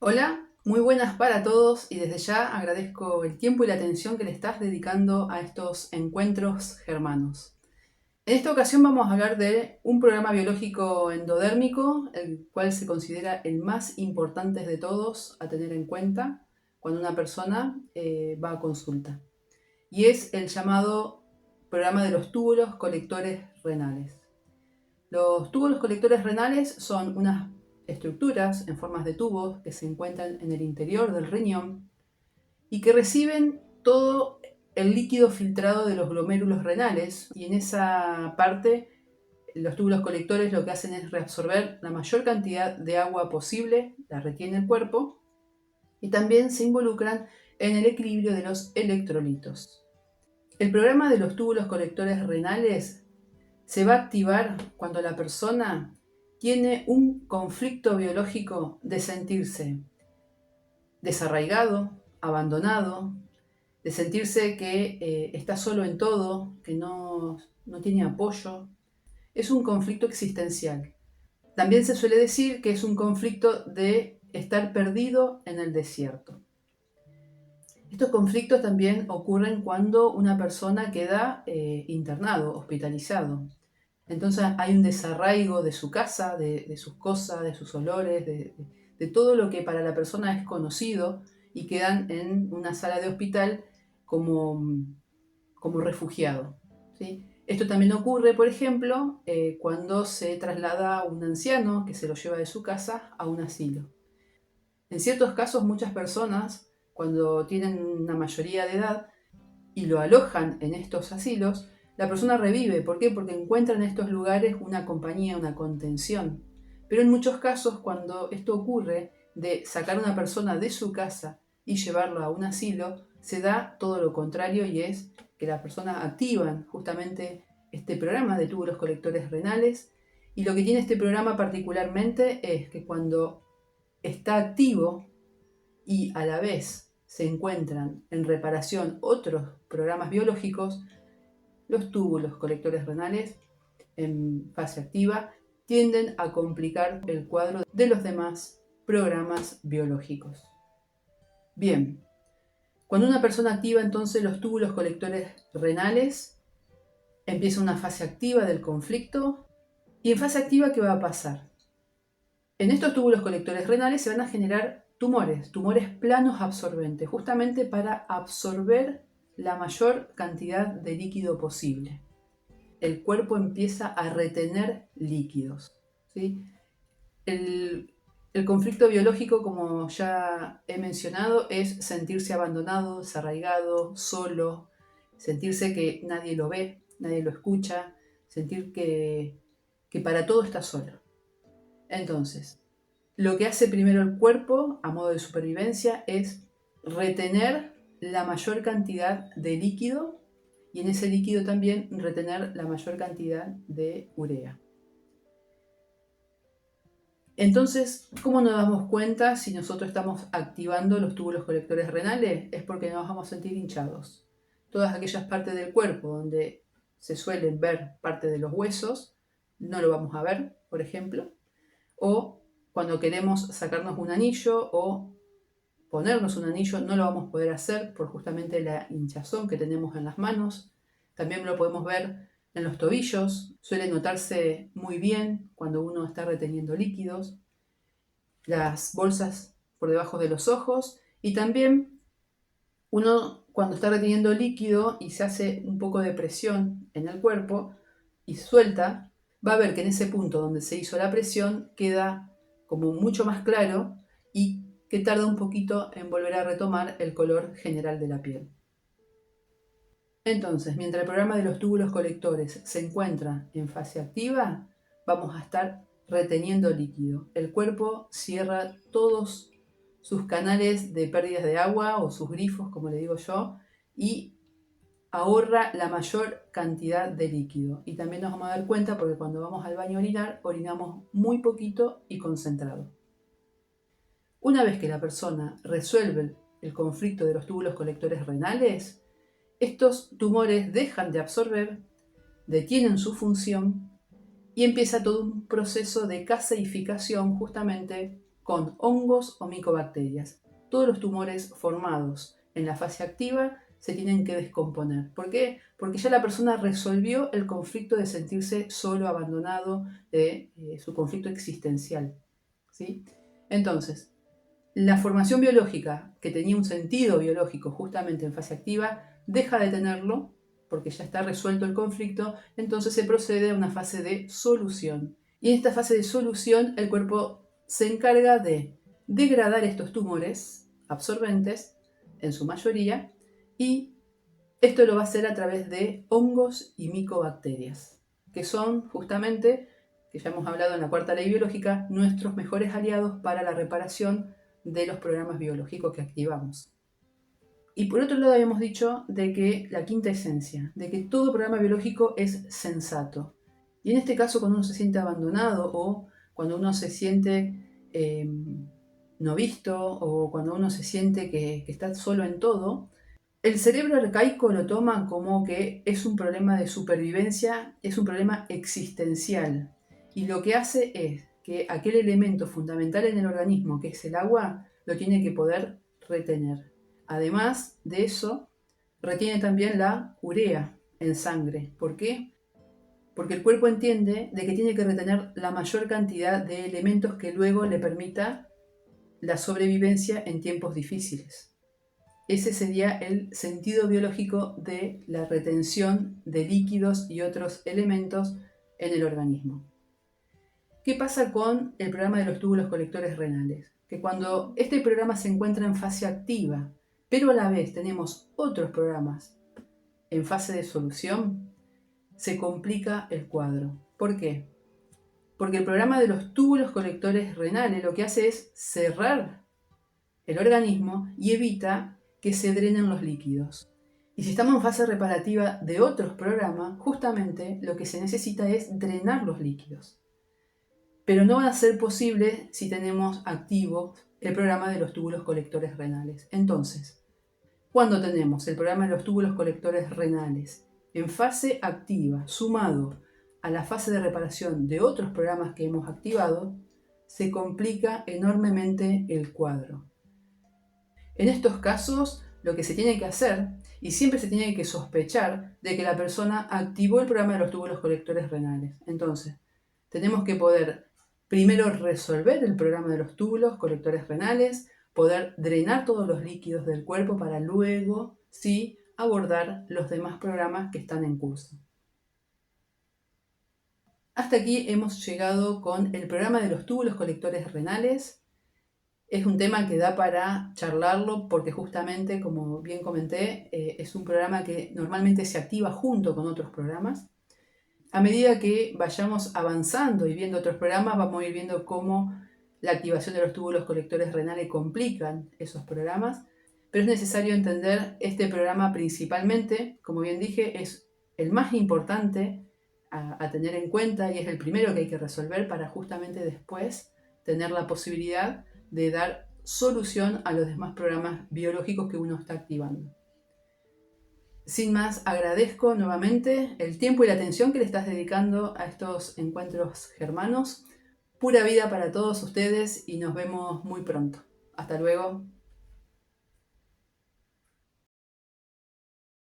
Hola, muy buenas para todos y desde ya agradezco el tiempo y la atención que le estás dedicando a estos encuentros germanos. En esta ocasión vamos a hablar de un programa biológico endodérmico, el cual se considera el más importante de todos a tener en cuenta cuando una persona va a consulta. Y es el llamado programa de los túbulos colectores renales. Los túbulos colectores renales son unas estructuras en formas de tubos que se encuentran en el interior del riñón y que reciben todo el líquido filtrado de los glomérulos renales, y en esa parte los túbulos colectores lo que hacen es reabsorber la mayor cantidad de agua posible, la retiene el cuerpo, y también se involucran en el equilibrio de los electrolitos. El programa de los túbulos colectores renales se va a activar cuando la persona tiene un conflicto biológico de sentirse desarraigado, abandonado, de sentirse que está solo en todo, que no tiene apoyo. Es un conflicto existencial. También se suele decir que es un conflicto de estar perdido en el desierto. Estos conflictos también ocurren cuando una persona queda internado, hospitalizado. Entonces hay un desarraigo de su casa, de sus cosas, de sus olores, de todo lo que para la persona es conocido, y quedan en una sala de hospital como, como refugiado, ¿sí? Esto también ocurre, por ejemplo, cuando se traslada un anciano que se lo lleva de su casa a un asilo. En ciertos casos, muchas personas, cuando tienen una mayoría de edad y lo alojan en estos asilos, la persona revive. ¿Por qué? Porque encuentra en estos lugares una compañía, una contención. Pero en muchos casos, cuando esto ocurre, de sacar a una persona de su casa y llevarlo a un asilo, se da todo lo contrario, y es que las personas activan justamente este programa de túbulos colectores renales. Y lo que tiene este programa particularmente es que cuando está activo y a la vez se encuentran en reparación otros programas biológicos, los túbulos colectores renales en fase activa tienden a complicar el cuadro de los demás programas biológicos. Bien, cuando una persona activa entonces los túbulos colectores renales, empieza una fase activa del conflicto. ¿Y en fase activa qué va a pasar? En estos túbulos colectores renales se van a generar tumores planos absorbentes, justamente para absorber la mayor cantidad de líquido posible. El cuerpo empieza a retener líquidos, ¿sí? El conflicto biológico, como ya he mencionado, es sentirse abandonado, desarraigado, solo, sentirse que nadie lo ve, nadie lo escucha, sentir que para todo está solo. Entonces, lo que hace primero el cuerpo a modo de supervivencia es retener la mayor cantidad de líquido, y en ese líquido también retener la mayor cantidad de urea. Entonces, ¿cómo nos damos cuenta si nosotros estamos activando los túbulos colectores renales? Es porque nos vamos a sentir hinchados. Todas aquellas partes del cuerpo donde se suelen ver parte de los huesos, no lo vamos a ver, por ejemplo. O cuando queremos sacarnos un anillo o ponernos un anillo, no lo vamos a poder hacer por justamente la hinchazón que tenemos en las manos. También lo podemos ver en los tobillos, suele notarse muy bien cuando uno está reteniendo líquidos. Las bolsas por debajo de los ojos, y también uno cuando está reteniendo líquido y se hace un poco de presión en el cuerpo y suelta, va a ver que en ese punto donde se hizo la presión queda como mucho más claro, y que tarda un poquito en volver a retomar el color general de la piel. Entonces, mientras el programa de los túbulos colectores se encuentra en fase activa, vamos a estar reteniendo líquido. El cuerpo cierra todos sus canales de pérdidas de agua, o sus grifos, como le digo yo, y ahorra la mayor cantidad de líquido. Y también nos vamos a dar cuenta porque cuando vamos al baño a orinar, orinamos muy poquito y concentrado. Una vez que la persona resuelve el conflicto de los túbulos colectores renales, estos tumores dejan de absorber, detienen su función y empieza todo un proceso de caseificación, justamente con hongos o micobacterias. Todos los tumores formados en la fase activa se tienen que descomponer. ¿Por qué? Porque ya la persona resolvió el conflicto de sentirse solo, abandonado, de su conflicto existencial, ¿sí? Entonces, la formación biológica, que tenía un sentido biológico justamente en fase activa, deja de tenerlo porque ya está resuelto el conflicto, entonces se procede a una fase de solución. Y en esta fase de solución el cuerpo se encarga de degradar estos tumores absorbentes, en su mayoría, y esto lo va a hacer a través de hongos y micobacterias, que son justamente, que ya hemos hablado en la cuarta ley biológica, nuestros mejores aliados para la reparación de los programas biológicos que activamos. Y por otro lado habíamos dicho de que la quinta esencia, de que todo programa biológico es sensato. Y en este caso, cuando uno se siente abandonado o cuando uno se siente no visto o cuando uno se siente que está solo en todo, el cerebro arcaico lo toma como que es un problema de supervivencia, es un problema existencial. Y lo que hace es que aquel elemento fundamental en el organismo, que es el agua, lo tiene que poder retener. Además de eso, retiene también la urea en sangre. ¿Por qué? Porque el cuerpo entiende de que tiene que retener la mayor cantidad de elementos que luego le permita la sobrevivencia en tiempos difíciles. Ese sería el sentido biológico de la retención de líquidos y otros elementos en el organismo. ¿Qué pasa con el programa de los túbulos colectores renales? Que cuando este programa se encuentra en fase activa, pero a la vez tenemos otros programas en fase de solución, se complica el cuadro. ¿Por qué? Porque el programa de los túbulos colectores renales lo que hace es cerrar el organismo y evita que se drenen los líquidos. Y si estamos en fase reparativa de otros programas, justamente lo que se necesita es drenar los líquidos. Pero no va a ser posible si tenemos activo el programa de los túbulos colectores renales. Entonces, cuando tenemos el programa de los túbulos colectores renales en fase activa, sumado a la fase de reparación de otros programas que hemos activado, se complica enormemente el cuadro. En estos casos, lo que se tiene que hacer, y siempre se tiene que sospechar, de que la persona activó el programa de los túbulos colectores renales. Entonces, tenemos que poder primero resolver el programa de los túbulos colectores renales, poder drenar todos los líquidos del cuerpo para luego, sí, abordar los demás programas que están en curso. Hasta aquí hemos llegado con el programa de los túbulos colectores renales. Es un tema que da para charlarlo porque justamente, como bien comenté, es un programa que normalmente se activa junto con otros programas. A medida que vayamos avanzando y viendo otros programas, vamos a ir viendo cómo la activación de los túbulos colectores renales complican esos programas, pero es necesario entender este programa principalmente, como bien dije, es el más importante a tener en cuenta y es el primero que hay que resolver para justamente después tener la posibilidad de dar solución a los demás programas biológicos que uno está activando. Sin más, agradezco nuevamente el tiempo y la atención que le estás dedicando a estos encuentros germanos. Pura vida para todos ustedes y nos vemos muy pronto. Hasta luego.